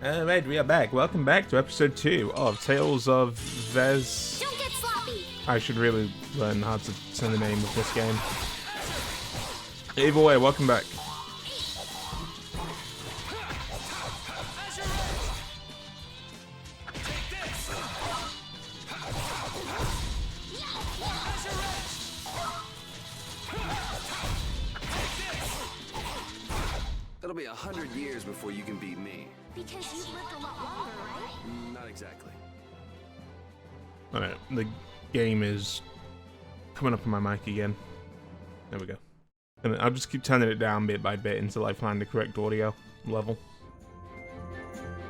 Alright, we are back. Welcome back to episode 2 of Tales of Don't get sloppy. I should really learn how to say the name of this game. Either way, welcome back. It'll be 100 years before you can beat me. Because you've lived a lot longer, right? Not exactly. Alright, the game is coming up on my mic again. There we go. And I'll just keep turning it down bit by bit until I find the correct audio level.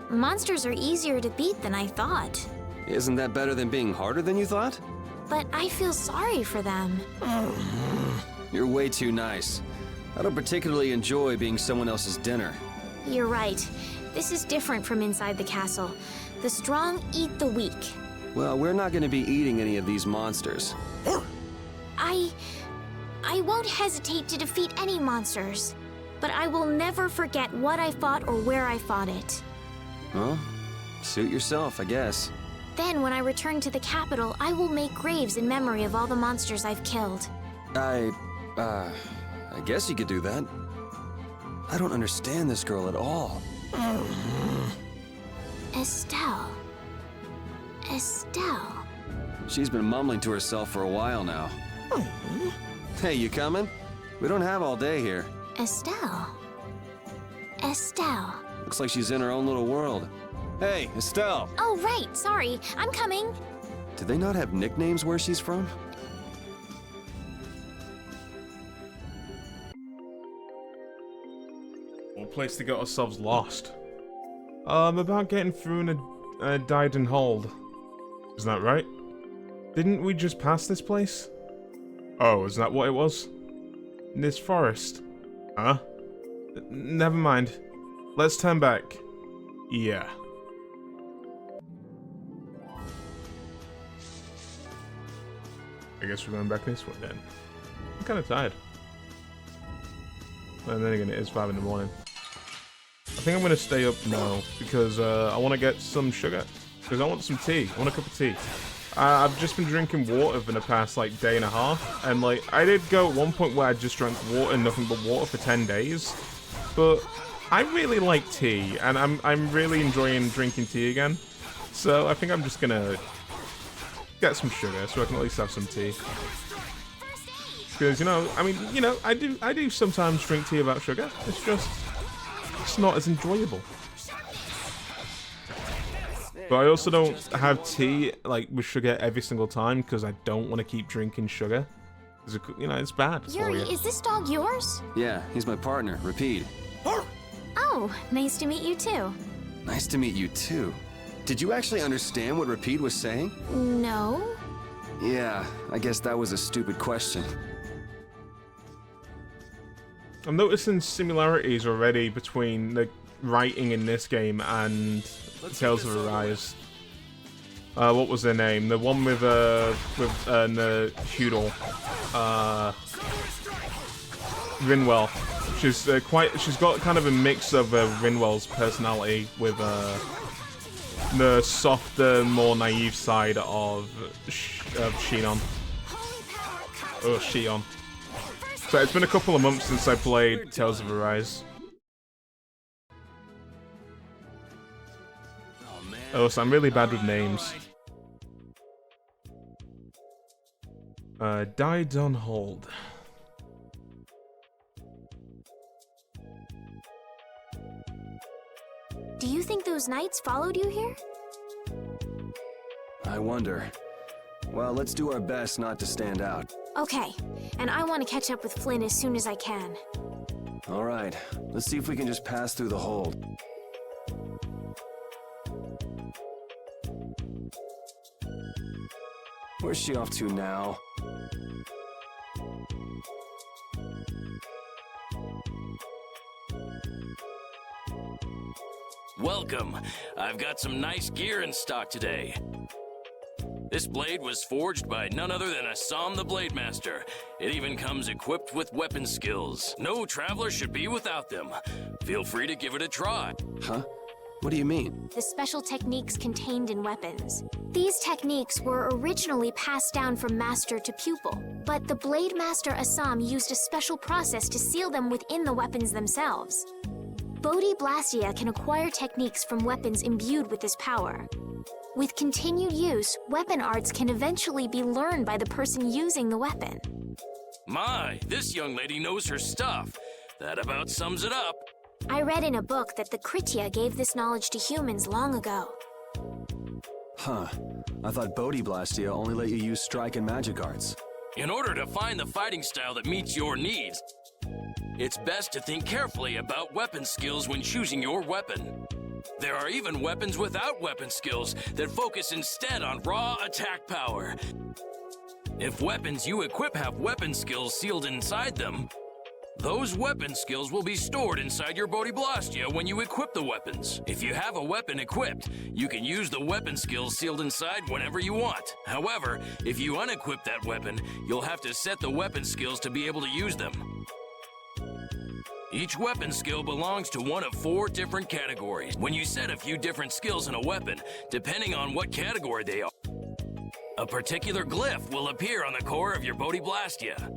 Monsters are easier to beat than I thought. Isn't that better than being harder than you thought? But I feel sorry for them. You're way too nice. I don't particularly enjoy being someone else's dinner. You're right. This is different from inside the castle. The strong eat the weak. Well, we're not going to be eating any of these monsters. I won't hesitate to defeat any monsters. But I will never forget what I fought or where I fought it. Well, suit yourself, I guess. Then, when I return to the capital, I will make graves in memory of all the monsters I've killed. I guess you could do that. I don't understand this girl at all. Estelle. Estelle. She's been mumbling to herself for a while now. Hey, you coming? We don't have all day here. Estelle. Estelle. Looks like she's in her own little world. Hey, Estelle! Oh, right. Sorry. I'm coming. Do they not have nicknames where she's from? What place to get ourselves lost? About getting through in a died and hold. Isn't that right? Didn't we just pass this place? Oh, is that what it was? In this forest? Huh? Never mind. Let's turn back. Yeah. I guess we're going back this way then. I'm kind of tired. And then again, it is 5 in the morning. I think I'm going to stay up now because I want to get some sugar. Because I want some tea. I want a cup of tea. I've just been drinking water for the past like day and a half. And like, I did go at one point where I just drank water, nothing but water for 10 days. But I really like tea. And I'm really enjoying drinking tea again. So I think I'm just going to get some sugar so I can at least have some tea. Because, you know, I mean, you know, I do sometimes drink tea without sugar. It's just, it's not as enjoyable. But I also don't have tea, like, with sugar every single time because I don't want to keep drinking sugar. Because, you know, it's bad for Yuri, you. is this dog yours? Yeah, he's my partner, Rapide. Oh, nice to meet you too. Nice to meet you too. Did you actually understand what Rapide was saying? No? Yeah, I guess that was a stupid question. I'm noticing similarities already between the writing in this game and Tales of Arise. What was their name? The one with the Hudel. Rinwell. She's got kind of a mix of Rinwell's personality with the softer, more naive side of Shion. Oh, Shion. So it's been a couple of months since I played Tales of Arise. Oh, so I'm really bad with names. Died on hold. Do you think those knights followed you here? I wonder. Well, let's do our best not to stand out. Okay, and I want to catch up with Flynn as soon as I can. All right, let's see if we can just pass through the hold. Where's she off to now? Welcome. I've got some nice gear in stock today. This blade was forged by none other than Assam the Blade Master. It even comes equipped with weapon skills. No traveler should be without them. Feel free to give it a try. Huh? What do you mean? The special techniques contained in weapons. These techniques were originally passed down from master to pupil, but the Blade Master Assam used a special process to seal them within the weapons themselves. Bodhi Blastia can acquire techniques from weapons imbued with this power. With continued use, weapon arts can eventually be learned by the person using the weapon. My, this young lady knows her stuff. That about sums it up. I read in a book that the Kritya gave this knowledge to humans long ago. Huh. I thought Bodhi Blastia only let you use strike and magic arts. In order to find the fighting style that meets your needs, it's best to think carefully about weapon skills when choosing your weapon. There are even weapons without weapon skills that focus instead on raw attack power. If weapons you equip have weapon skills sealed inside them, those weapon skills will be stored inside your Bodhi Blastia when you equip the weapons. If you have a weapon equipped, you can use the weapon skills sealed inside whenever you want. However, if you unequip that weapon, you'll have to set the weapon skills to be able to use them. Each weapon skill belongs to one of 4 different categories. When you set a few different skills in a weapon, depending on what category they are, a particular glyph will appear on the core of your Bodhi Blastia.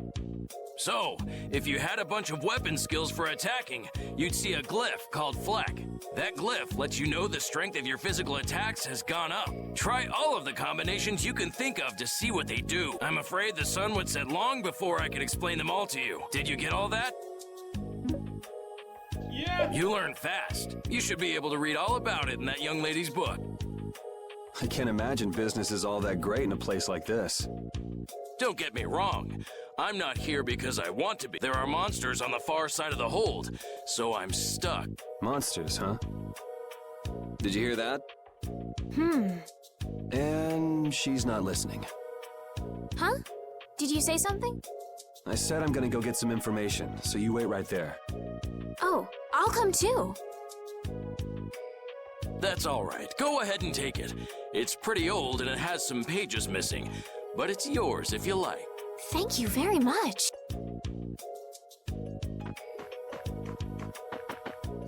So, if you had a bunch of weapon skills for attacking, you'd see a glyph called Fleck. That glyph lets you know the strength of your physical attacks has gone up. Try all of the combinations you can think of to see what they do. I'm afraid the sun would set long before I could explain them all to you. Did you get all that? Yeah. You learn fast. You should be able to read all about it in that young lady's book. I can't imagine business is all that great in a place like this. Don't get me wrong. I'm not here because I want to be. There are monsters on the far side of the hold, so I'm stuck. Monsters, huh? Did you hear that? And she's not listening. Huh? Did you say something? I said I'm gonna go get some information, so you wait right there. Oh, I'll come too. That's all right. Go ahead and take it. It's pretty old and it has some pages missing, but it's yours if you like. Thank you very much.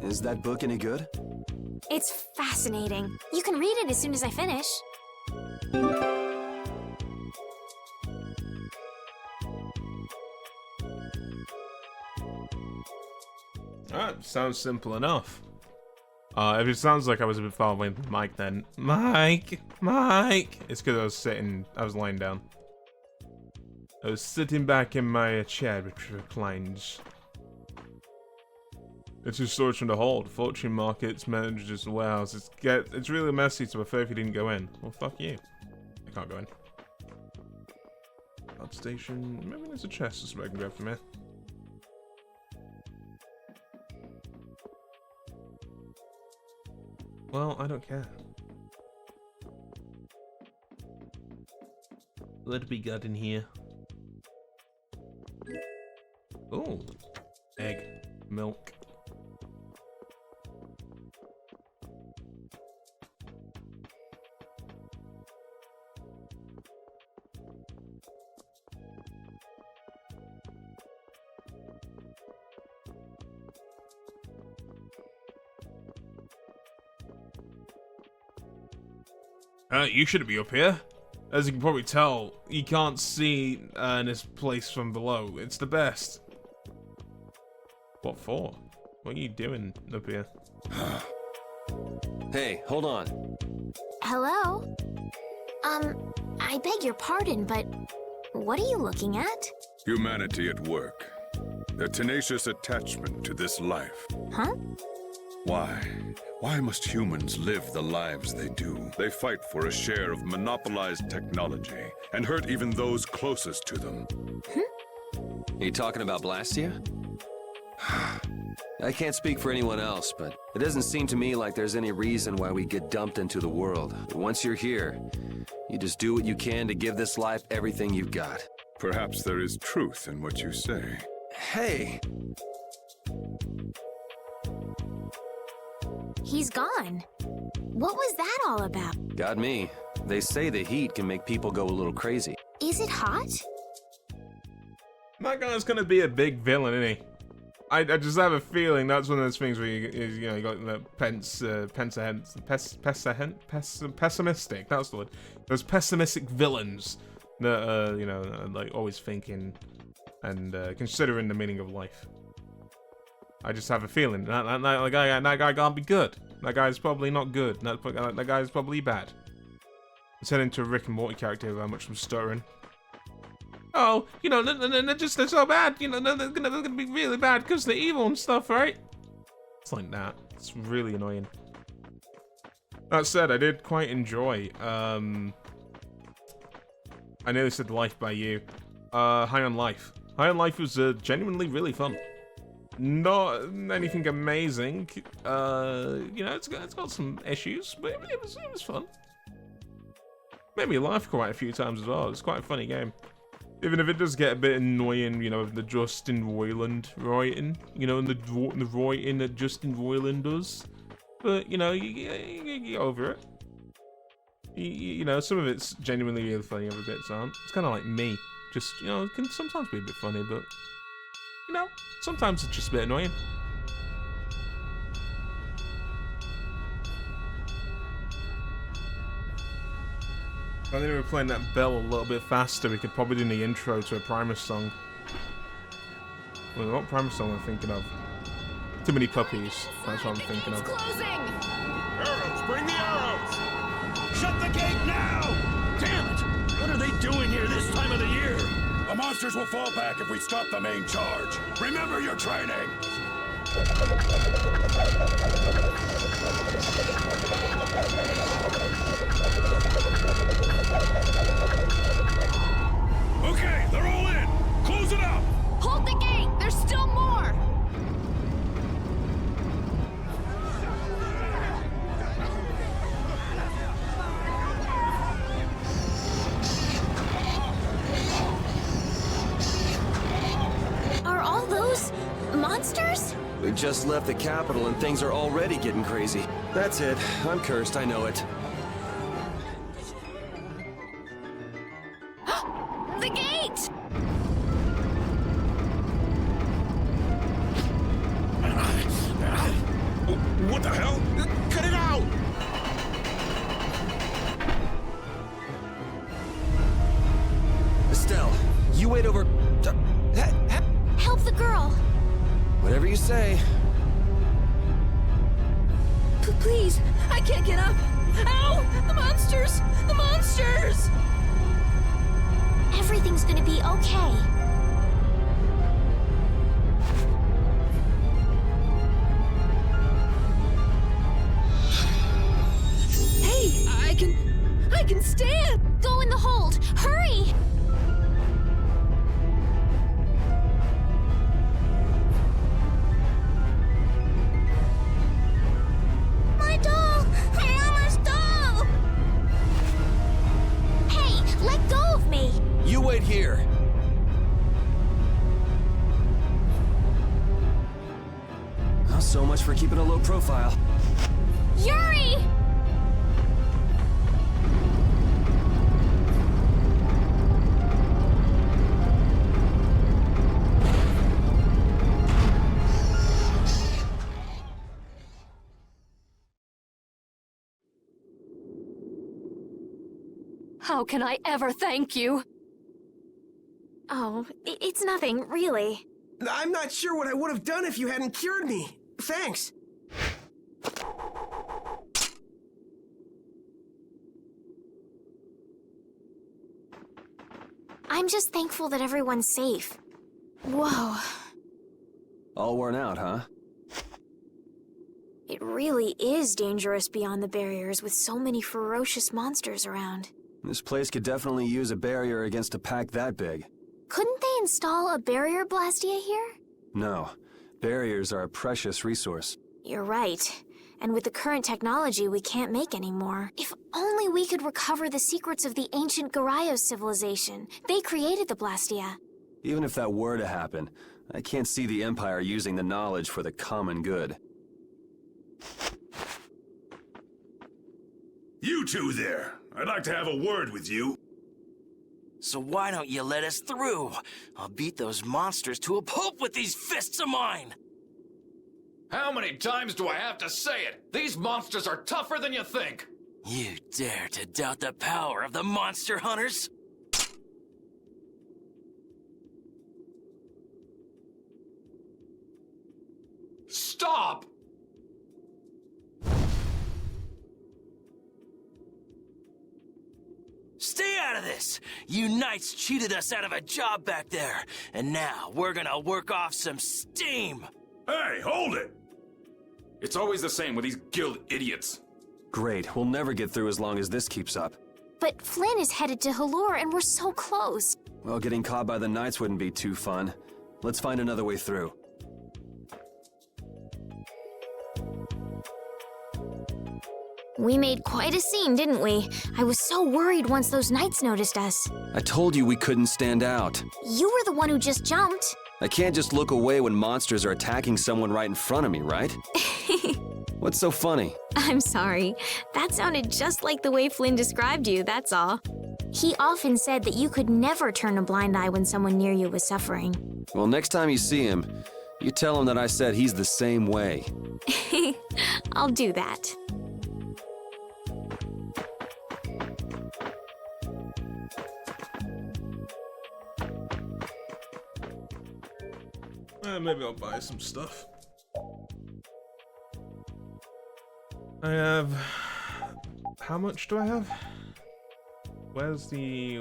Is that book any good? It's fascinating. You can read it as soon as I finish. Alright, sounds simple enough. If it sounds like I was a bit far away from the mic then... Mike! It's because I was lying down. I was sitting back in my chair which reclines. It's just storage from the hold. Fortune markets, managers, warehouse. It's really messy, so I prefer if you didn't go in. Well, fuck you. I can't go in. Outstation. Maybe there's a chest or something I can grab from here. Well, I don't care. What we got in here? Oh, egg, milk. You shouldn't be up here. As you can probably tell, you can't see this place from below. It's the best. What for? What are you doing up here? Hey, hold on. Hello? I beg your pardon, but what are you looking at? Humanity at work. Their tenacious attachment to this life. Huh? Why? Why must humans live the lives they do? They fight for a share of monopolized technology and hurt even those closest to them. Are you talking about Blastia? I can't speak for anyone else, but it doesn't seem to me like there's any reason why we get dumped into the world. Once you're here, you just do what you can to give this life everything you've got. Perhaps there is truth in what you say. Hey! He's gone. What was that all about? Got me. They say the heat can make people go a little crazy. Is it hot? That guy's gonna be a big villain, isn't he? I just have a feeling that's one of those things where you know, you got the pessimistic. That's the word. Those pessimistic villains that are, you know, are like always thinking and considering the meaning of life. I just have a feeling that guy can't be good. That guy's probably not good. That guy's probably bad. I turned into a Rick and Morty character with how much I'm stuttering. Oh, you know, they're so bad. You know, they're gonna be really bad because they're evil and stuff, right? It's like that. It's really annoying. That said, I did quite enjoy. I nearly said Life by You. High on Life. High on Life was genuinely really fun. Not anything amazing. You know, it's got some issues, but it was fun. Made me laugh quite a few times as well. It's quite a funny game. Even if it does get a bit annoying, you know, the Justin Roiland writing, you know, and the writing that Justin Roiland does. But, you know, you get over it. You know, some of it's genuinely really funny, other bits aren't. It's kind of like me. Just, you know, it can sometimes be a bit funny, but, you know, sometimes it's just a bit annoying. I think we were playing that bell a little bit faster. We could probably do the intro to a Primus song. Well, what Primus song am I thinking of? Too Many Puppies. That's what I'm thinking of. Arrows! Bring the arrows! Shut the gate now! Damn it! What are they doing here this time of the year? The monsters will fall back if we stop the main charge. Remember your training! Okay, they're all in! Close it up! Hold the gate! There's still more! Are all those monsters? We just left the capital and things are already getting crazy. That's it. I'm cursed, I know it. The gate! What the hell? Cut it out! Estelle, you wait over... Help the girl! Whatever you say. Please, I can't get up! Ow! The monsters! The monsters! Everything's gonna be okay. Hey, I can stand! Go in the hold! Hurry! My doll! My mama's doll! Hey, let go of me! You wait here. Oh, so much for keeping a low profile. Yuri! How can I ever thank you? Oh, it's nothing, really. I'm not sure what I would have done if you hadn't cured me. Thanks. I'm just thankful that everyone's safe. Whoa. All worn out, huh? It really is dangerous beyond the barriers with so many ferocious monsters around. This place could definitely use a barrier against a pack that big. Couldn't they install a barrier blastia here? No. Barriers are a precious resource. You're right. And with the current technology, we can't make any more. If only we could recover the secrets of the ancient Garayos civilization. They created the blastia. Even if that were to happen, I can't see the Empire using the knowledge for the common good. You two there. I'd like to have a word with you. So why don't you let us through? I'll beat those monsters to a pulp with these fists of mine! How many times do I have to say it? These monsters are tougher than you think! You dare to doubt the power of the monster hunters? Stop! Stay out of this! You knights cheated us out of a job back there, and now we're gonna work off some steam! Hey, hold it! It's always the same with these guild idiots. Great, we'll never get through as long as this keeps up. But Flynn is headed to Halor and we're so close. Well, getting caught by the knights wouldn't be too fun. Let's find another way through. We made quite a scene, didn't we? I was so worried once those knights noticed us. I told you we couldn't stand out. You were the one who just jumped. I can't just look away when monsters are attacking someone right in front of me, right? What's so funny? I'm sorry. That sounded just like the way Flynn described you, that's all. He often said that you could never turn a blind eye when someone near you was suffering. Well, next time you see him, you tell him that I said he's the same way. I'll do that. Maybe I'll buy some stuff. I have... How much do I have? Where's the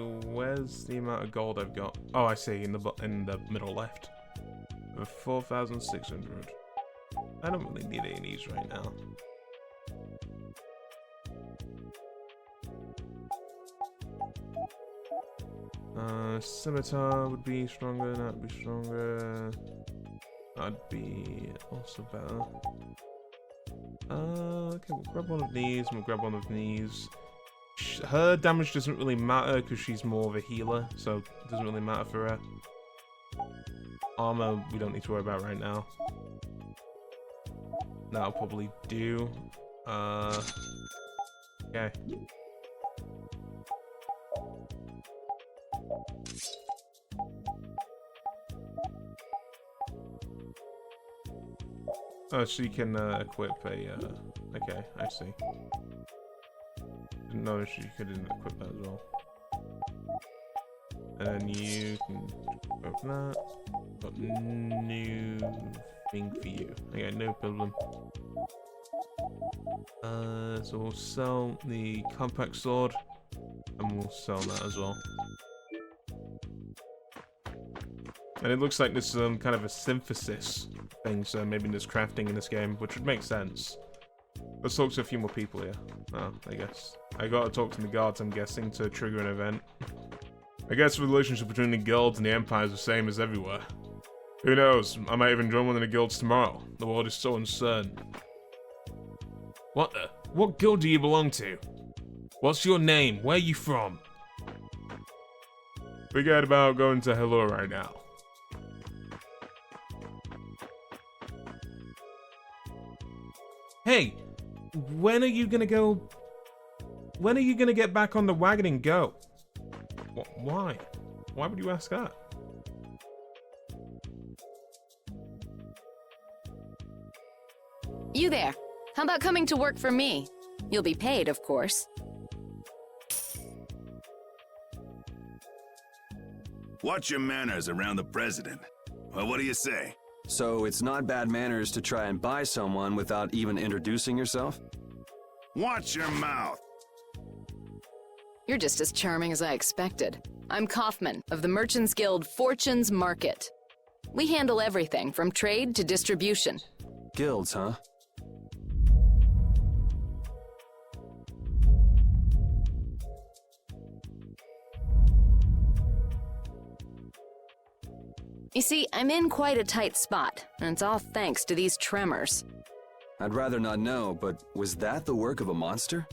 amount of gold I've got? Oh, I see, in the middle left. 4,600. I don't really need any of these right now. Scimitar would be stronger, that'd be stronger. That'd be also better. Okay, we'll grab one of these, and we'll grab one of these. Her damage doesn't really matter because she's more of a healer, so it doesn't really matter for her. Armor, we don't need to worry about right now. That'll probably do. Okay. Oh, so you can equip a, okay, I see. Didn't know you could equip that as well. And then you can equip that. Got new thing for you. Okay, no problem. So we'll sell the compact sword, and we'll sell that as well. And it looks like there's some kind of a synthesis thing, so maybe there's crafting in this game, which would make sense. Let's talk to a few more people here. Oh, I guess. I gotta talk to the guards, I'm guessing, to trigger an event. I guess the relationship between the guilds and the empire is the same as everywhere. Who knows, I might even join one of the guilds tomorrow. The world is so uncertain. What the? What guild do you belong to? What's your name? Where are you from? Forget about going to Hello right now. Hey, when are you gonna go? When are you gonna get back on the wagon and go? Why? Why would you ask that? You there. How about coming to work for me? You'll be paid, of course. Watch your manners around the president. Well, what do you say? So it's not bad manners to try and buy someone without even introducing yourself? Watch your mouth. You're just as charming as I expected. I'm Kaufman of the Merchants Guild Fortune's Market. We handle everything from trade to distribution. Guilds, huh? You see, I'm in quite a tight spot, and it's all thanks to these tremors. I'd rather not know, but was that the work of a monster?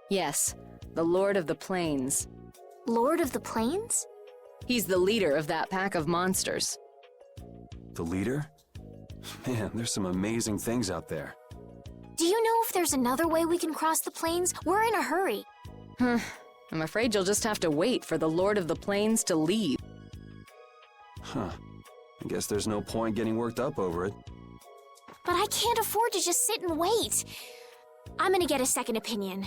Yes, the Lord of the Plains. Lord of the Plains? He's the leader of that pack of monsters. The leader? Man, there's some amazing things out there. Do you know if there's another way we can cross the plains? We're in a hurry. I'm afraid you'll just have to wait for the Lord of the Plains to leave. Huh. I guess there's no point getting worked up over it. But I can't afford to just sit and wait. I'm gonna get a second opinion.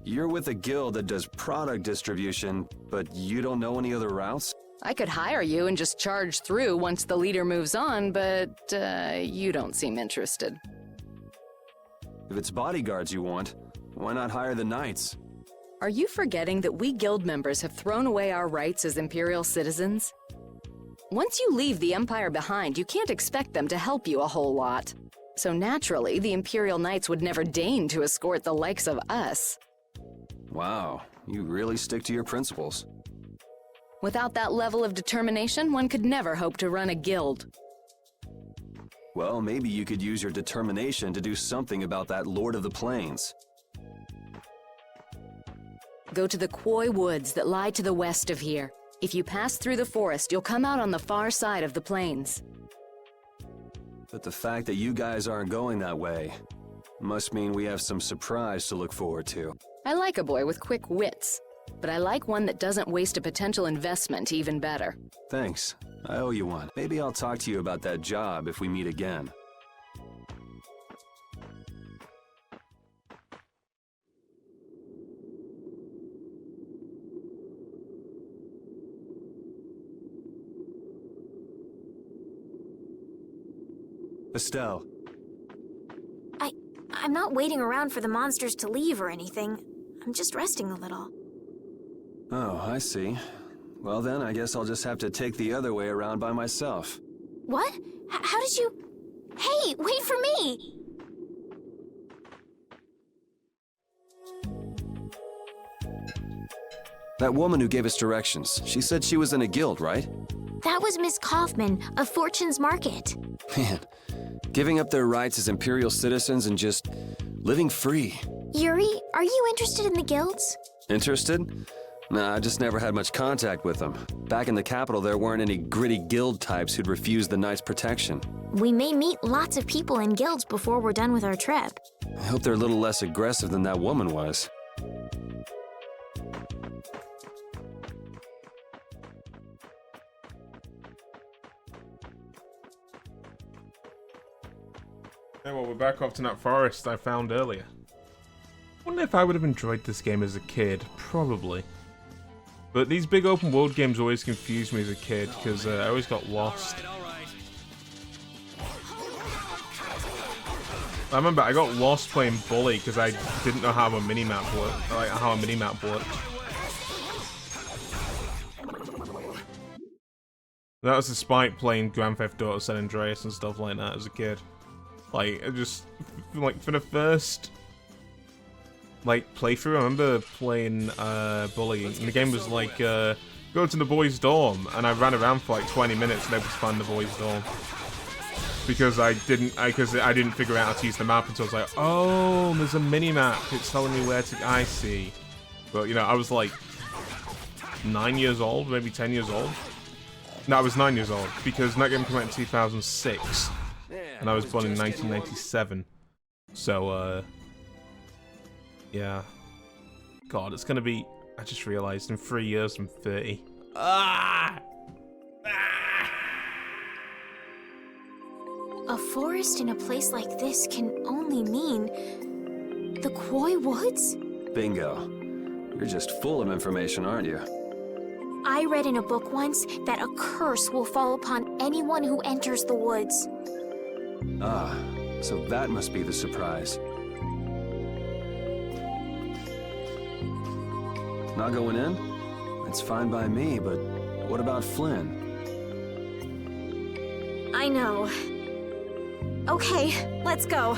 You're with a guild that does product distribution, but you don't know any other routes? I could hire you and just charge through once the leader moves on, but you don't seem interested. If it's bodyguards you want, why not hire the knights? Are you forgetting that we guild members have thrown away our rights as Imperial citizens? Once you leave the Empire behind, you can't expect them to help you a whole lot. So naturally, the Imperial Knights would never deign to escort the likes of us. Wow, you really stick to your principles. Without that level of determination, one could never hope to run a guild. Well, maybe you could use your determination to do something about that Lord of the Plains. Go to the Quoy Woods that lie to the west of here. If you pass through the forest, you'll come out on the far side of the plains. But the fact that you guys aren't going that way must mean we have some surprise to look forward to. I like a boy with quick wits, but I like one that doesn't waste a potential investment even better. Thanks. I owe you one. Maybe I'll talk to you about that job if we meet again. Estelle. I'm not waiting around for the monsters to leave or anything. I'm just resting a little. Oh, I see. Well then, I guess I'll just have to take the other way around by myself. What? How did you... Hey, wait for me! That woman who gave us directions, she said she was in a guild, right? That was Miss Kaufman of Fortune's Market. Man, giving up their rights as Imperial citizens and just living free. Yuri, are you interested in the guilds? Interested? Nah, I just never had much contact with them. Back in the capital, there weren't any gritty guild types who'd refuse the Knights' protection. We may meet lots of people in guilds before we're done with our trip. I hope they're a little less aggressive than that woman was. Yeah, well, we're back off to that forest I found earlier. Wonder if I would have enjoyed this game as a kid. Probably. But these big open world games always confused me as a kid, because I always got lost. I remember I got lost playing Bully, because I didn't know how a minimap worked. Like, how a minimap worked. That was despite playing Grand Theft Auto San Andreas and stuff like that as a kid. Like, I just, like, for the first, like, playthrough, I remember playing, Bully, and the game was like, go to the boys' dorm, and I ran around for like 20 minutes and able to find the boys' dorm. Because I didn't figure out how to use the map until I was like, oh, there's a mini-map, it's telling me where to, I see. But, you know, I was like 9 years old, maybe 10 years old. No, I was 9 years old, because that game came out in 2006. And I was born in 1997. So, yeah. God, it's gonna be... I just realized in 3 years I'm 30. Ah! A forest in a place like this can only mean... the Quoy Woods? Bingo. You're just full of information, aren't you? I read in a book once that a curse will fall upon anyone who enters the woods. Ah, so that must be the surprise. Not going in? It's fine by me, but what about Flynn? I know. Okay, let's go.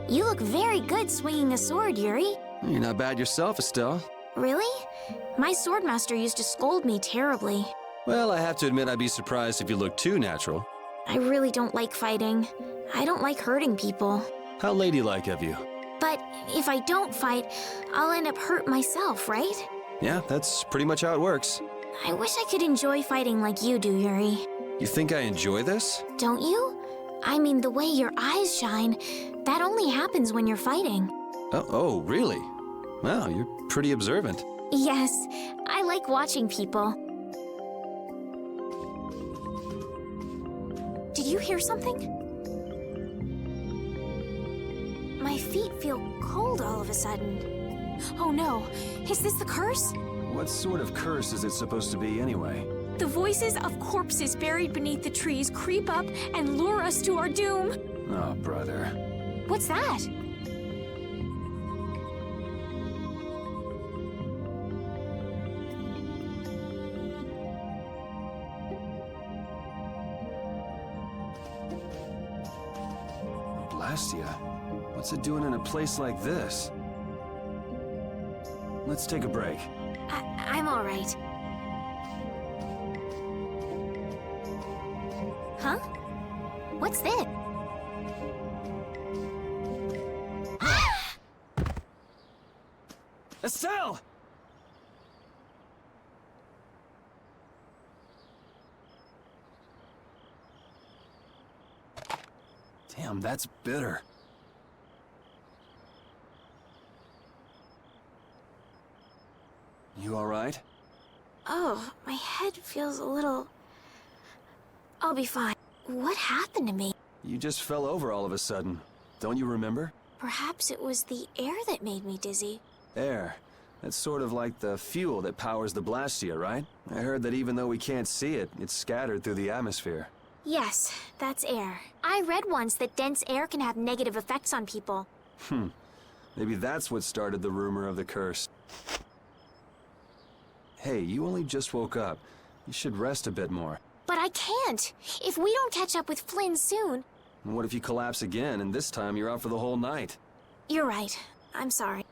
You look very good swinging a sword, Yuri. You're not bad yourself, Estelle. Really? My swordmaster used to scold me terribly. Well, I have to admit I'd be surprised if you looked too natural. I really don't like fighting. I don't like hurting people. How ladylike of you. But if I don't fight, I'll end up hurt myself, right? Yeah, that's pretty much how it works. I wish I could enjoy fighting like you do, Yuri. You think I enjoy this? Don't you? I mean, the way your eyes shine, that only happens when you're fighting. Oh, really? Wow, you're pretty observant. Yes, I like watching people. Did you hear something? My feet feel cold all of a sudden. Oh no, is this the curse? What sort of curse is it supposed to be anyway? The voices of corpses buried beneath the trees creep up and lure us to our doom. Oh, brother. What's that? Blastia? What's it doing in a place like this? Let's take a break. I'm all right. Huh? What's this? Estelle! Damn, that's bitter. You all right? Oh, my head feels a little... I'll be fine. What happened to me? You just fell over all of a sudden. Don't you remember? Perhaps it was the air that made me dizzy. Air. That's sort of like the fuel that powers the Blastia, right? I heard that even though we can't see it, it's scattered through the atmosphere. Yes, that's air. I read once that dense air can have negative effects on people. Maybe that's what started the rumor of the curse. Hey, you only just woke up. You should rest a bit more. But I can't. If we don't catch up with Flynn soon... And what if you collapse again, and this time you're out for the whole night? You're right. I'm sorry.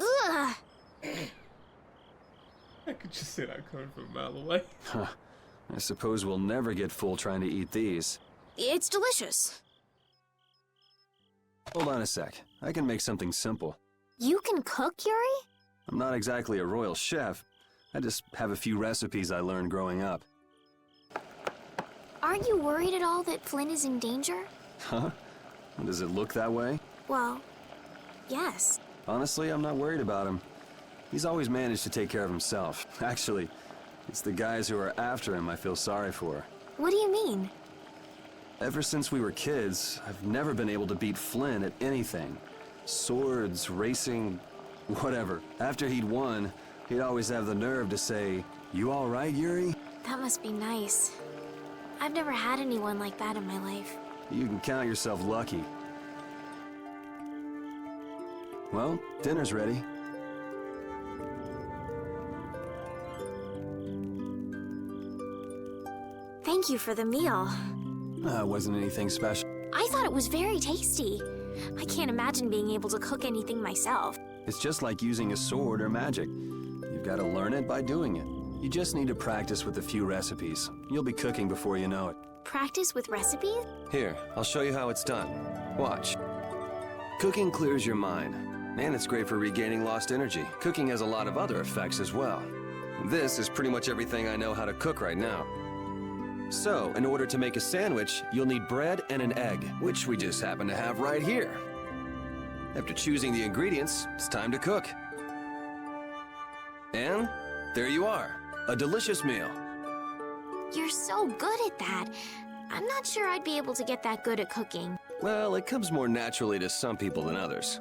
Ugh! I could just see that coming from a mile away. Huh. I suppose we'll never get full trying to eat these. It's delicious. Hold on a sec. I can make something simple. You can cook, Yuri? I'm not exactly a royal chef. I just have a few recipes I learned growing up. Aren't you worried at all that Flynn is in danger? Huh? Does it look that way? Well, yes. Honestly, I'm not worried about him. He's always managed to take care of himself. Actually, it's the guys who are after him I feel sorry for. What do you mean? Ever since we were kids, I've never been able to beat Flynn at anything. Swords, racing, whatever. After he'd won, he'd always have the nerve to say, "You all right, Yuri?" That must be nice. I've never had anyone like that in my life. You can count yourself lucky. Well, dinner's ready. Thank you for the meal. It wasn't anything special. I thought it was very tasty. I can't imagine being able to cook anything myself. It's just like using a sword or magic. You've got to learn it by doing it. You just need to practice with a few recipes. You'll be cooking before you know it. Practice with recipes? Here, I'll show you how it's done. Watch. Cooking clears your mind, and it's great for regaining lost energy. Cooking has a lot of other effects as well. This is pretty much everything I know how to cook right now. So, in order to make a sandwich, you'll need bread and an egg, which we just happen to have right here. After choosing the ingredients, it's time to cook. And there you are, a delicious meal. You're so good at that. I'm not sure I'd be able to get that good at cooking. Well, it comes more naturally to some people than others.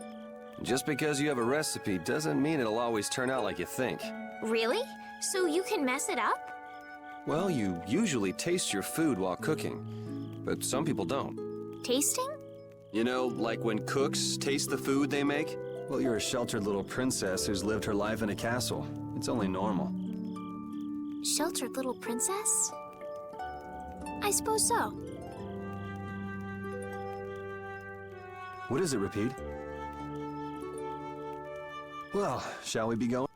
Just because you have a recipe doesn't mean it'll always turn out like you think. Really? So you can mess it up? Well, you usually taste your food while cooking, but some people don't. Tasting? You know, like when cooks taste the food they make? Well, you're a sheltered little princess who's lived her life in a castle. It's only normal. Sheltered little princess? I suppose so. What is it, Repeat? Well, shall we be going?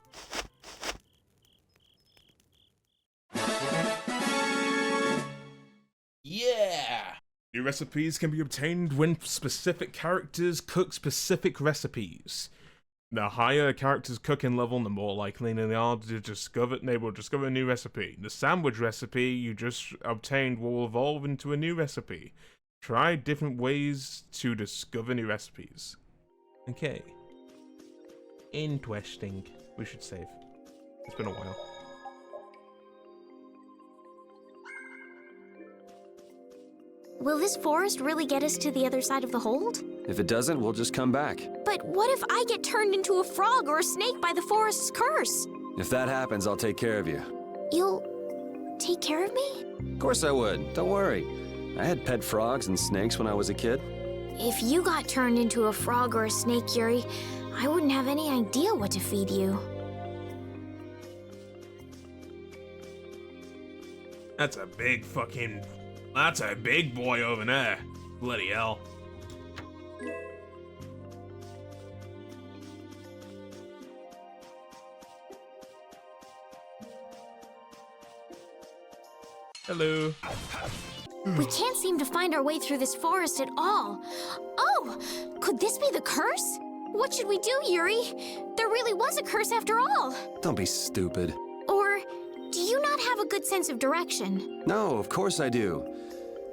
recipes can be obtained when specific characters cook specific recipes. The higher a character's cooking level, the more likely they are to discover a new recipe. The sandwich recipe you just obtained will evolve into a new recipe. Try different ways to discover new recipes. Okay. Interesting. We should save. It's been a while. Will this forest really get us to the other side of the hold? If it doesn't, we'll just come back. But what if I get turned into a frog or a snake by the forest's curse? If that happens, I'll take care of you. You'll take care of me? Of course I would. Don't worry. I had pet frogs and snakes when I was a kid. If you got turned into a frog or a snake, Yuri, I wouldn't have any idea what to feed you. That's a big boy over there. Bloody hell. Hello. We can't seem to find our way through this forest at all. Oh, could this be the curse? What should we do, Yuri? There really was a curse after all. Don't be stupid. Or do you not have a good sense of direction? No, of course I do.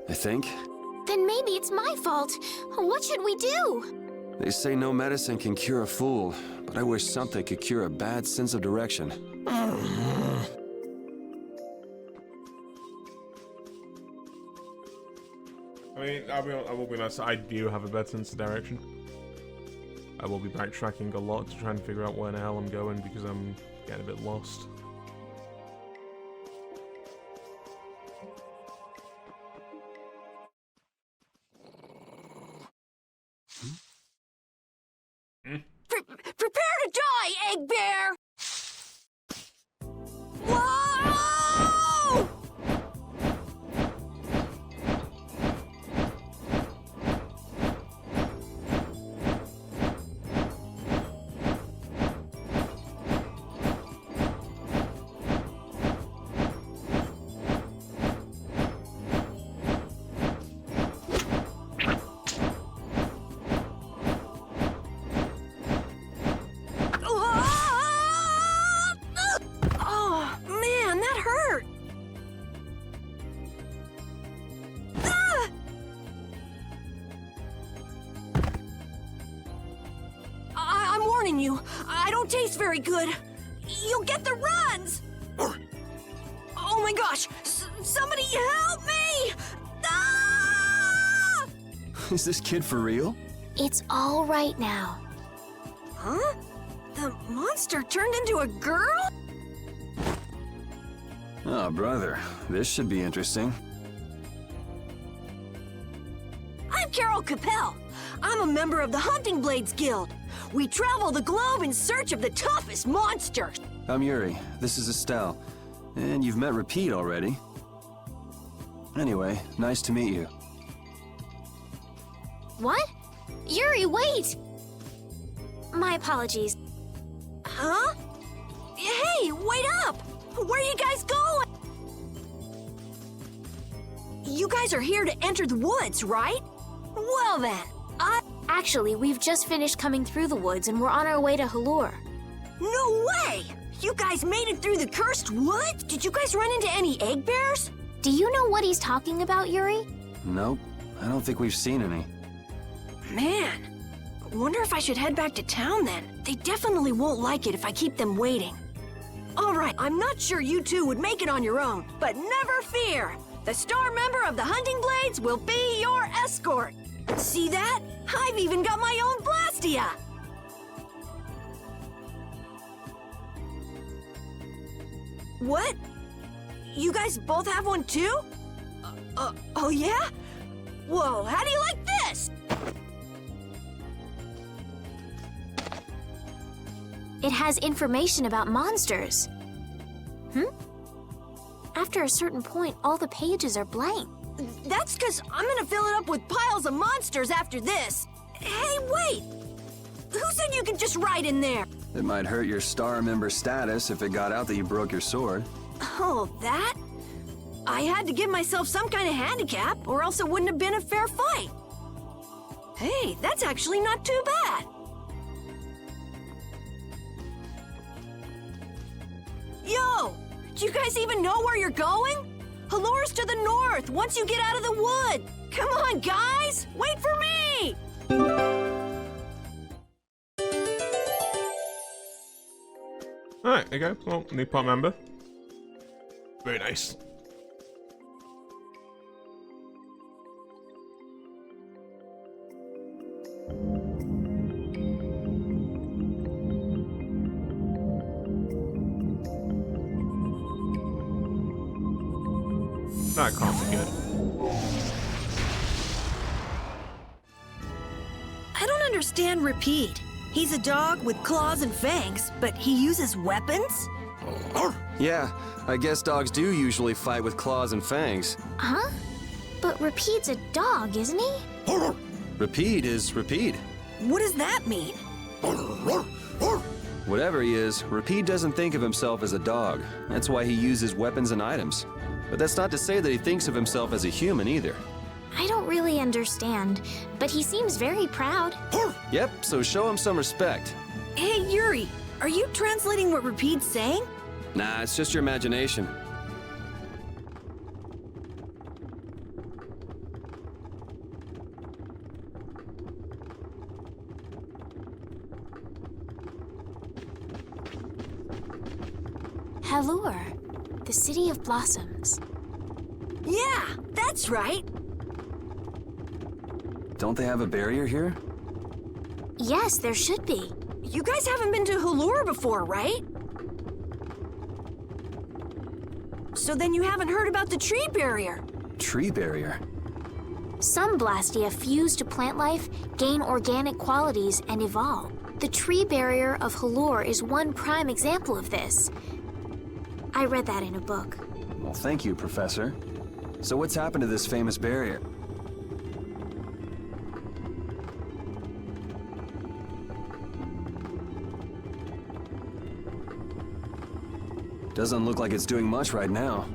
I think. Then maybe it's my fault. What should we do? They say no medicine can cure a fool, but I wish something could cure a bad sense of direction. I mean, I will be honest, I do have a better sense of direction. I will be backtracking a lot to try and figure out where the hell I'm going because I'm getting a bit lost. Prepare to die, Egg Bear! Whoa! You. I don't taste very good. You'll get the runs! Oh my gosh! Somebody help me! Ah! Is this kid for real? It's all right now. Huh? The monster turned into a girl? Oh, brother. This should be interesting. I'm Carol Capel. I'm a member of the Hunting Blades Guild. We travel the globe in search of the toughest monsters. I'm Yuri. This is Estelle. And you've met Repeat already. Anyway, nice to meet you. What? Yuri, wait! My apologies. Huh? Hey, wait up! Where are you guys going? You guys are here to enter the woods, right? Well then, Actually, we've just finished coming through the woods and we're on our way to Halur. No way! You guys made it through the cursed woods? Did you guys run into any egg bears? Do you know what he's talking about, Yuri? Nope. I don't think we've seen any. Man, wonder if I should head back to town then. They definitely won't like it if I keep them waiting. All right, I'm not sure you two would make it on your own, but never fear. The star member of the Hunting Blades will be your escort. See that? I've even got my own Blastia! What? You guys both have one too? Oh yeah? Whoa, how do you like this? It has information about monsters. After a certain point, all the pages are blank. That's because I'm gonna fill it up with piles of monsters after this. Hey, wait! Who said you could just write in there? It might hurt your star member status if it got out that you broke your sword. Oh, that? I had to give myself some kind of handicap, or else it wouldn't have been a fair fight. Hey, that's actually not too bad. Yo! Do you guys even know where you're going? Halore's to the north, once you get out of the wood. Come on, guys! Wait for me! Alright, there you go. Well, new part member. Very nice. That can't be good. I don't understand Repeat. He's a dog with claws and fangs, but he uses weapons? Yeah, I guess dogs do usually fight with claws and fangs. Huh? But Repeat's a dog, isn't he? Repeat is Repeat. What does that mean? Whatever he is, Repeat doesn't think of himself as a dog. That's why he uses weapons and items. But that's not to say that he thinks of himself as a human either. I don't really understand, but he seems very proud. Yep, so show him some respect. Hey, Yuri, are you translating what Repeat's saying? Nah, it's just your imagination. Halure, the city of blossoms. Yeah, that's right. Don't they have a barrier here? Yes, there should be. You guys haven't been to Halure before, right? So then you haven't heard about the tree barrier. Tree barrier? Some Blastia fuse to plant life, gain organic qualities, and evolve. The tree barrier of Halure is one prime example of this. I read that in a book. Well, thank you, Professor. So what's happened to this famous barrier? Doesn't look like it's doing much right now.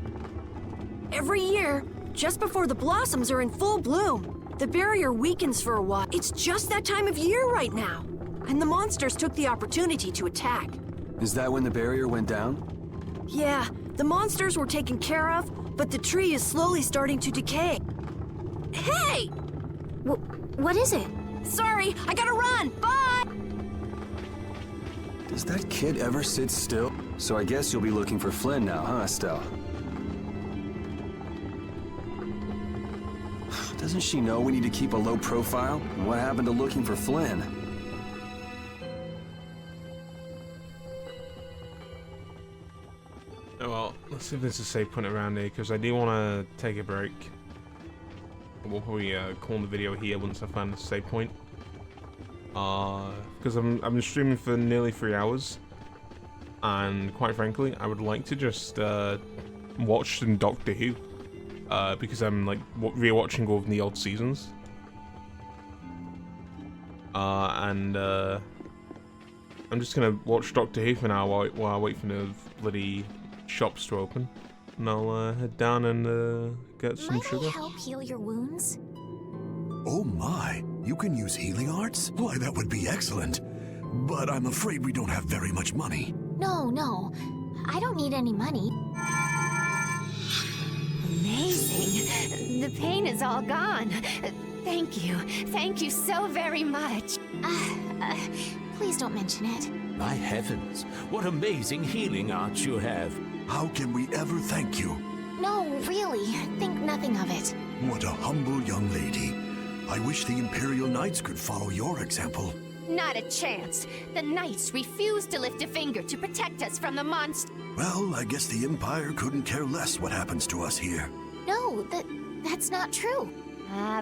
Every year, just before the blossoms are in full bloom, the barrier weakens for a while. It's just that time of year right now. And the monsters took the opportunity to attack. Is that when the barrier went down? Yeah, the monsters were taken care of, but the tree is slowly starting to decay. Hey! What is it? Sorry, I gotta run! Bye! Does that kid ever sit still? So I guess you'll be looking for Flynn now, huh, Estelle? Doesn't she know we need to keep a low profile? And what happened to looking for Flynn? Oh, well, let's see if there's a safe point around here, because I do want to take a break. We'll probably call the video here once I find the safe point. Because I've been streaming for nearly 3 hours. And quite frankly, I would like to just watch some Doctor Who. Because I'm like rewatching all of the old seasons. I'm just gonna watch Doctor Who for now while I wait for the bloody shops to open. And I'll head down and get some sugar. Might I help heal your wounds? Oh my, you can use healing arts? Why, that would be excellent. But I'm afraid we don't have very much money. No, I don't need any money. Amazing. The pain is all gone. Thank you so very much. Please don't mention it. My heavens, what amazing healing arts you have. How can we ever thank you? No, really, think nothing of it. What a humble young lady. I wish the Imperial Knights could follow your example. Not a chance. The Knights refused to lift a finger to protect us from the monster. Well, I guess the Empire couldn't care less what happens to us here. No, that's not true.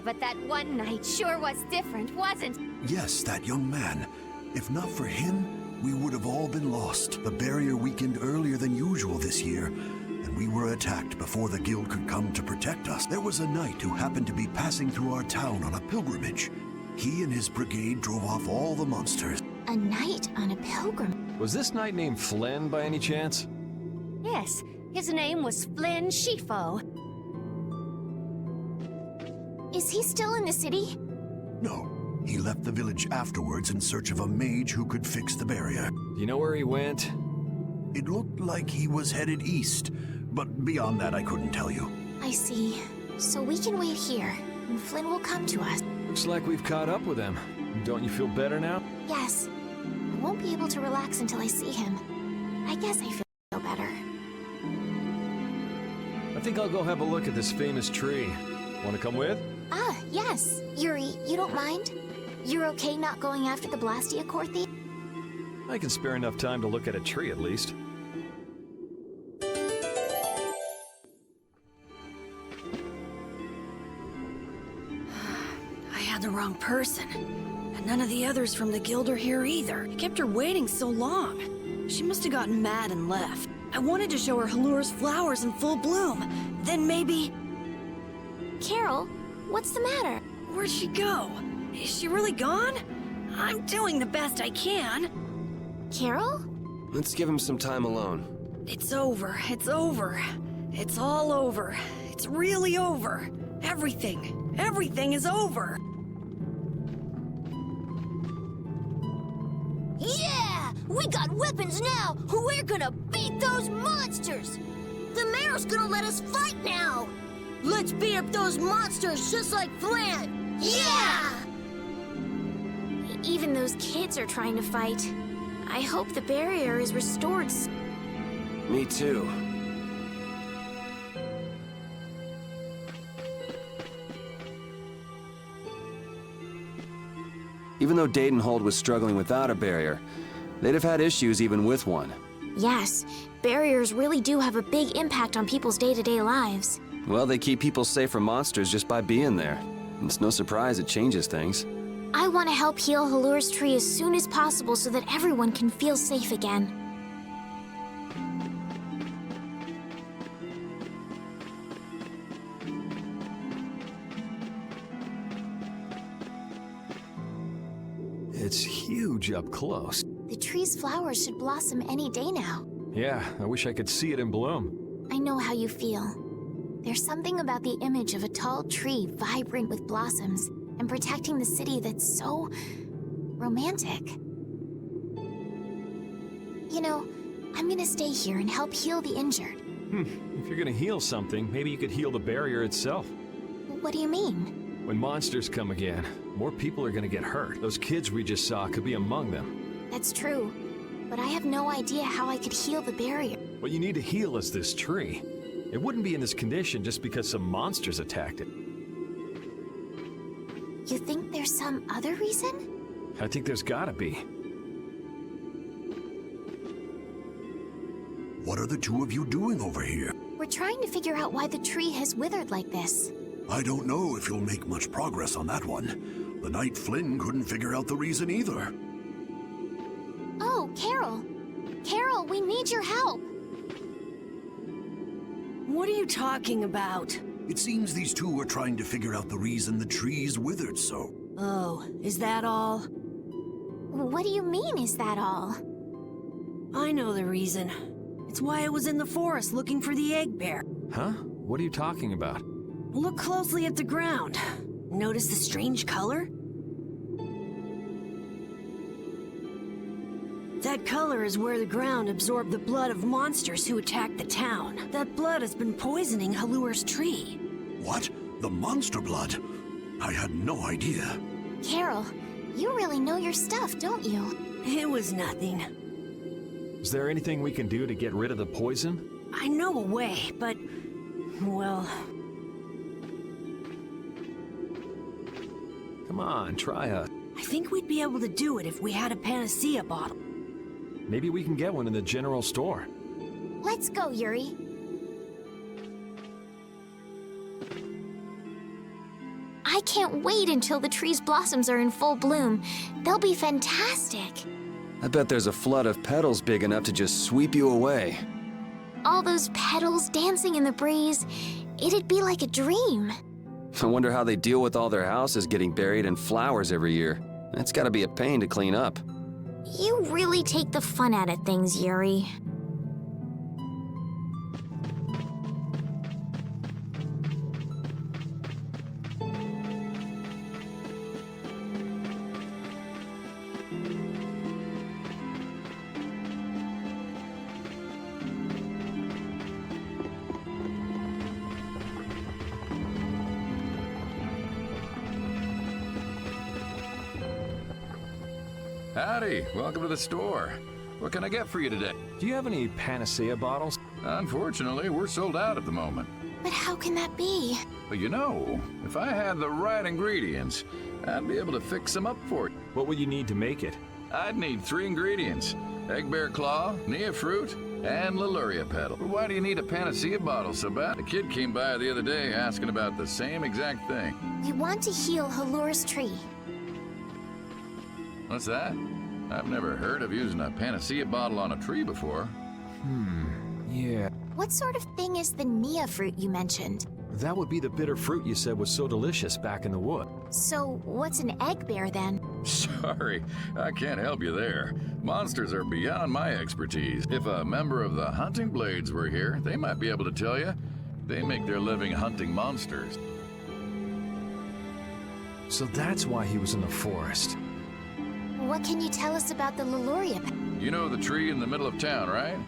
But that one knight sure was different, wasn't? Yes, that young man. If not for him, we would have all been lost. The barrier weakened earlier than usual this year, and we were attacked before the guild could come to protect us. There was a knight who happened to be passing through our town on a pilgrimage. He and his brigade drove off all the monsters. A knight on a pilgrim? Was this knight named Flynn by any chance? Yes, His name was Flynn Shifo. Is he still in the city? No. He left the village afterwards in search of a mage who could fix the barrier. Do you know where he went? It looked like he was headed east, but beyond that I couldn't tell you. I see. So we can wait here, and Flynn will come to us. Looks like we've caught up with him. Don't you feel better now? Yes. I won't be able to relax until I see him. I guess I feel better. I think I'll go have a look at this famous tree. Want to come with? Ah, yes. Yuri, you don't mind? You're okay not going after the Blastia core thief? I can spare enough time to look at a tree at least. I had the wrong person. And none of the others from the guild are here either. I kept her waiting so long. She must have gotten mad and left. I wanted to show her Halur's flowers in full bloom. Then maybe... Carol, what's the matter? Where'd she go? Is she really gone? I'm doing the best I can. Carol? Let's give him some time alone. It's over. It's over. It's all over. It's really over. Everything. Everything is over. Yeah! We got weapons now! We're gonna beat those monsters! The mayor's gonna let us fight now! Let's beat up those monsters just like Flynn! Yeah! Even those kids are trying to fight. I hope the barrier is restored. Me too. Even though Dadenhold was struggling without a barrier, they'd have had issues even with one. Yes, barriers really do have a big impact on people's day-to-day lives. Well, they keep people safe from monsters just by being there. It's no surprise it changes things. I want to help heal Halur's tree as soon as possible so that everyone can feel safe again. It's huge up close. The tree's flowers should blossom any day now. Yeah, I wish I could see it in bloom. I know how you feel. There's something about the image of a tall tree vibrant with blossoms and protecting the city that's so romantic. You know, I'm gonna stay here and help heal the injured. If you're gonna heal something, maybe you could heal the barrier itself. What do you mean? When monsters come again, more people are gonna get hurt. Those kids we just saw could be among them. That's true, but I have no idea how I could heal the barrier. What you need to heal is this tree. It wouldn't be in this condition just because some monsters attacked it. You think there's some other reason? I think there's gotta be. What are the two of you doing over here? We're trying to figure out why the tree has withered like this. I don't know if you'll make much progress on that one. The night Flynn couldn't figure out the reason either. Oh, Carol! Carol, we need your help! What are you talking about? It seems these two are trying to figure out the reason the tree's withered so. Oh, is that all? What do you mean, is that all? I know the reason. It's why I was in the forest looking for the egg bear. Huh? What are you talking about? Look closely at the ground. Notice the strange color? That color is where the ground absorbed the blood of monsters who attacked the town. That blood has been poisoning Halur's tree. What? The monster blood? I had no idea. Carol, you really know your stuff, don't you? It was nothing. Is there anything we can do to get rid of the poison? I know a way, but... well... Come on, try us. I think we'd be able to do it if we had a panacea bottle. Maybe we can get one in the general store. Let's go, Yuri. I can't wait until the tree's blossoms are in full bloom. They'll be fantastic. I bet there's a flood of petals big enough to just sweep you away. All those petals dancing in the breeze. It'd be like a dream. I wonder how they deal with all their houses getting buried in flowers every year. That's gotta be a pain to clean up. You really take the fun out of things, Yuri. Howdy, welcome to the store. What can I get for you today? Do you have any panacea bottles? Unfortunately, we're sold out at the moment. But how can that be? But you know, if I had the right ingredients, I'd be able to fix them up for you. What would you need to make it? I'd need 3 ingredients. Egg bear claw, Nia fruit, and Leluria petal. But why do you need a panacea bottle so bad? A kid came by the other day asking about the same exact thing. We want to heal Halur's tree. What's that? I've never heard of using a panacea bottle on a tree before. Yeah. What sort of thing is the Nia fruit you mentioned? That would be the bitter fruit you said was so delicious back in the wood. So, what's an egg bear then? Sorry, I can't help you there. Monsters are beyond my expertise. If a member of the Hunting Blades were here, they might be able to tell you. They make their living hunting monsters. So that's why he was in the forest. What can you tell us about the Leluria? You know the tree in the middle of town, right?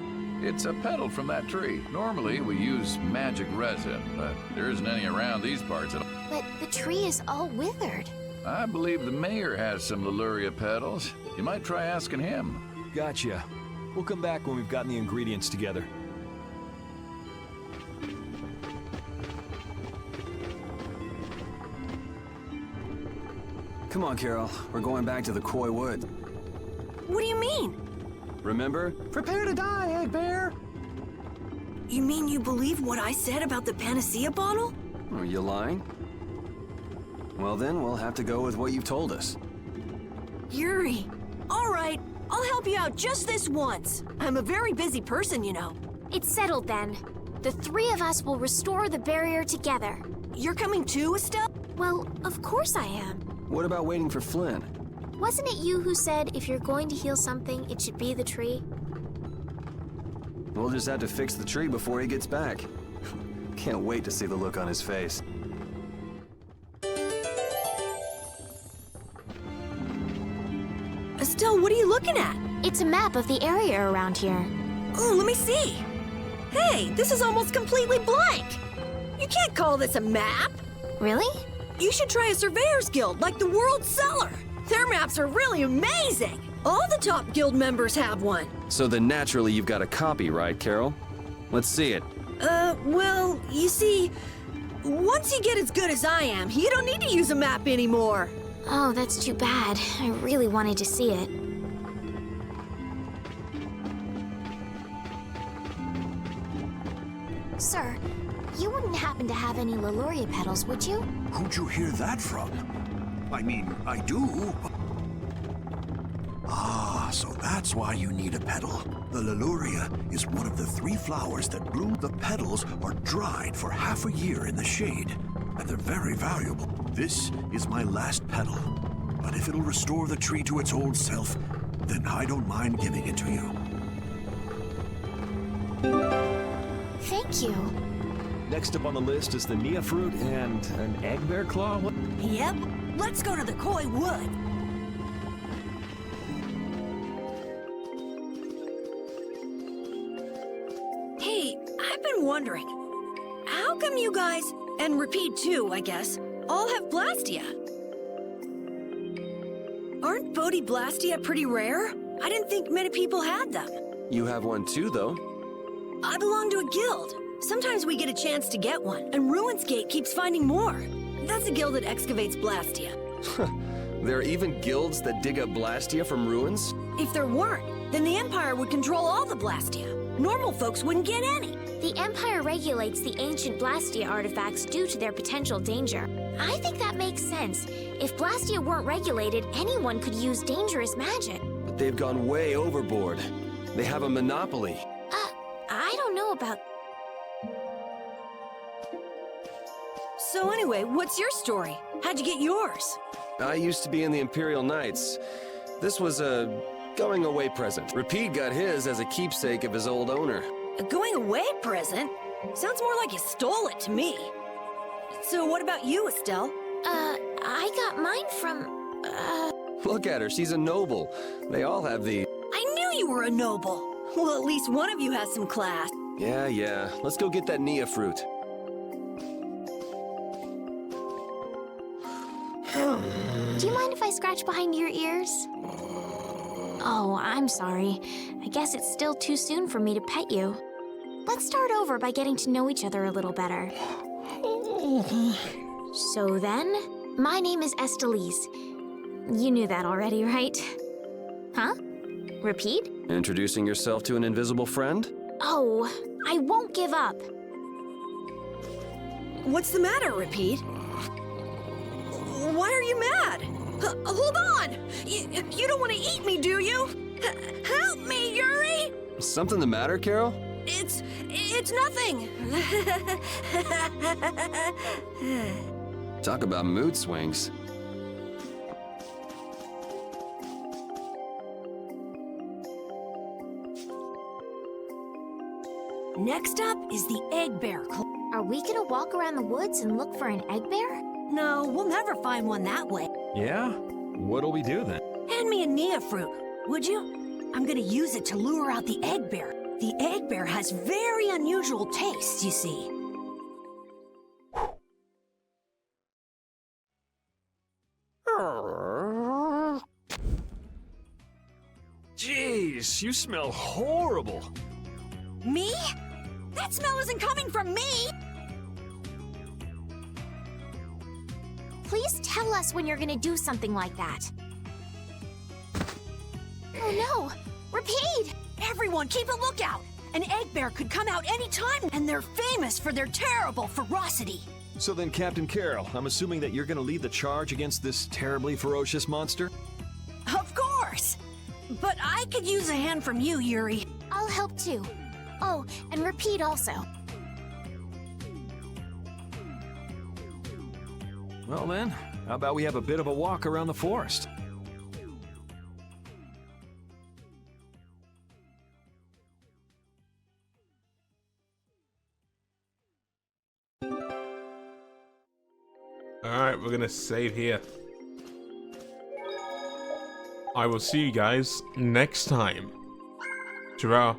It's a petal from that tree. Normally, we use magic resin, but there isn't any around these parts at all. But the tree is all withered. I believe the mayor has some Leluria petals. You might try asking him. Gotcha. We'll come back when we've gotten the ingredients together. Come on, Carol. We're going back to the Koi Wood. What do you mean? Remember? Prepare to die, Egg Bear! You mean you believe what I said about the panacea bottle? Are you lying? Well then, we'll have to go with what you've told us. Yuri. All right, I'll help you out just this once. I'm a very busy person, you know. It's settled then. The 3 of us will restore the barrier together. You're coming too, Estelle? Well, of course I am. What about waiting for Flynn? Wasn't it you who said if you're going to heal something, it should be the tree? We'll just have to fix the tree before he gets back. Can't wait to see the look on his face. Estelle, what are you looking at? It's a map of the area around here. Oh, let me see. Hey, this is almost completely blank. You can't call this a map. Really? You should try a surveyor's guild like the World Cellar. Their maps are really amazing. All the top guild members have one. So then naturally you've got a copy, right, Carol? Let's see it. Well, you see, once you get as good as I am, you don't need to use a map anymore. Oh, that's too bad. I really wanted to see it. Sir, you wouldn't happen to have any Leluria petals, would you? Who'd you hear that from? I mean, I do. Ah, so that's why you need a petal. The Leluria is one of the 3 flowers that bloom. The petals are dried for half a year in the shade, and they're very valuable. This is my last petal, but if it'll restore the tree to its old self, then I don't mind giving it to you. Thank you. Next up on the list is the Nia fruit and an egg bear claw. What? Yep, let's go to the Koi Wood. Hey, I've been wondering, how come you guys, and Repeat too, I guess, all have Blastia? Aren't Bodhi Blastia pretty rare? I didn't think many people had them. You have one too, though. I belong to a guild. Sometimes we get a chance to get one, and Ruins Gate keeps finding more. That's a guild that excavates Blastia. There are even guilds that dig up Blastia from ruins? If there weren't, then the Empire would control all the Blastia. Normal folks wouldn't get any. The Empire regulates the ancient Blastia artifacts due to their potential danger. I think that makes sense. If Blastia weren't regulated, anyone could use dangerous magic. But they've gone way overboard. They have a monopoly. I don't know about... So anyway, what's your story? How'd you get yours? I used to be in the Imperial Knights. This was a going-away present. Repeat got his as a keepsake of his old owner. A going-away present? Sounds more like you stole it to me. So what about you, Estelle? I got mine from, Look at her, she's a noble. They all have the... I knew you were a noble. Well, at least one of you has some class. Yeah. Let's go get that Nia fruit. Do you mind if I scratch behind your ears? Oh, I'm sorry. I guess it's still too soon for me to pet you. Let's start over by getting to know each other a little better. So then, my name is Estelise. You knew that already, right? Huh? Repeat? Introducing yourself to an invisible friend? Oh, I won't give up. What's the matter, Repeat? Why are you mad? Hold on! You don't want to eat me, do you? Help me, Yuri! Something the matter, Carol? It's nothing. Talk about mood swings. Next up is the egg bear. Are we gonna walk around the woods and look for an egg bear? No, we'll never find one that way. Yeah? What'll we do then? Hand me a Nia fruit, would you? I'm gonna use it to lure out the egg bear. The egg bear has very unusual tastes, you see. Jeez, you smell horrible. Me? That smell isn't coming from me! Please tell us when you're gonna do something like that. Oh no! Repeat! Everyone, keep a lookout! An egg bear could come out any time, and they're famous for their terrible ferocity. So then, Captain Carol, I'm assuming that you're gonna lead the charge against this terribly ferocious monster? Of course! But I could use a hand from you, Yuri. I'll help too. Oh, and Repeat also. Well then, how about we have a bit of a walk around the forest? Alright, we're gonna save here. I will see you guys next time. Ta-ra.